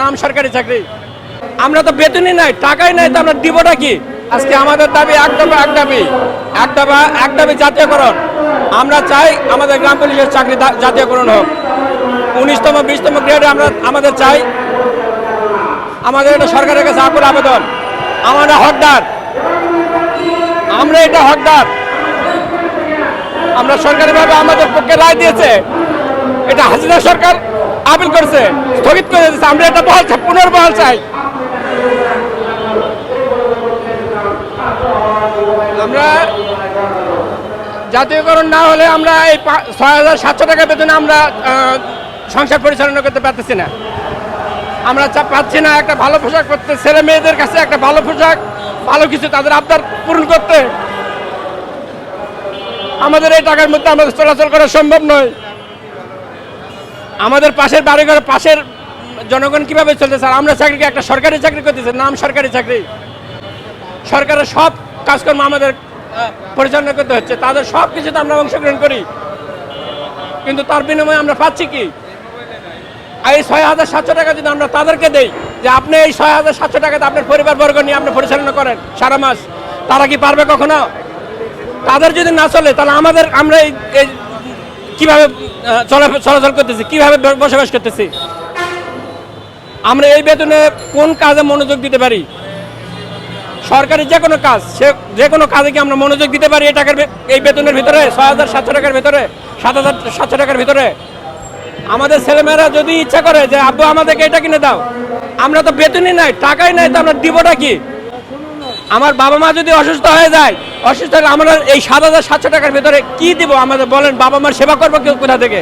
নাম সরকারি চাকরি। আমরা তো বেতনই নাই, টাকাই নাই, তো আমরা দিবটা কি? আজকে আমাদের দাবি এক দাবি জাতীয়করণ। আমরা চাই আমাদের গ্রাম পুলিশের চাকরি জাতীয়করণ হোক। 19তম 20তম গ্রেডে আমাদের চাই। আমাদের এটা সরকারের কাছে আকুল আবেদন। আমরা হকদার, আমরা এটা হকদার। আমরা সরকারিভাবে আমাদের পক্ষে রায় দিয়েছে, এটা হাসিনা সরকার আপিল করেছে, স্থগিত করে দিয়েছে। আমরা এটা পুনর্বহাল চাই। আমরা জাতীয়করণ না হলে আমরা এই ৬,৭০০ টাকা বেতনে আমরা সংসার পরিচালনা করতে পারতেছি না। আমরা পাচ্ছি না একটা ভালো পোশাক করতে, ছেলে মেয়েদের কাছে একটা ভালো পোশাক, ভালো কিছু তাদের আবদার পূরণ করতে। আমাদের এই টাকার মধ্যে আমাদের চলাচল করা সম্ভব নয়। আমাদের পাশের বাড়িঘরের পাশের জনগণ কিভাবে চলতে স্যার? আমরা চাকরিকে একটা সরকারি চাকরি করতেছি, নাম সরকারি চাকরি। সরকারের সব কাজকর্ম আমাদের পরিচালনা করতে হচ্ছে, তাদের সব কিছুতে আমরা অংশগ্রহণ করি, কিন্তু তার বিনিময়ে আমরা পাচ্ছি কি? এই ৬,৭০০ টাকা যদি আমরা তাদেরকে দেই, যে আপনি এই ৬,৭০০ টাকাতে আপনার পরিবারবর্গ নিয়ে আপনি পরিচালনা করেন সারা মাস, তারা কি পারবে কখনো? তাদের যদি না চলে, তাহলে আমরা এই কিভাবে চলাচল করতেছি, কিভাবে বসবাস করতেছি? আমরা এই বেতনে কোন কাজে মনোযোগ দিতে পারি? সরকারি যে কোনো কাজ, যে কোনো কাজে কি আমরা মনোযোগ দিতে পারি এই টাকার, এই বেতনের ভিতরে, ৬,৭০০ টাকার ভিতরে, ৭,৭০০ টাকার ভিতরে? আমাদের ছেলেমেয়েরা যদি ইচ্ছা করে যে আব্বু আমাদেরকে এটা কিনে দাও, আমরা তো বেতনই নাই, টাকাই নাই, তো আমরা দিবটা কি? আমার বাবা মা যদি অসুস্থ হয়ে যায়, অসুস্থ হলে আমরা এই ৭,৭০০ টাকার ভিতরে কি দিব? আমাদের বলেন, বাবা মার সেবা করবো কেউ কোথা থেকে?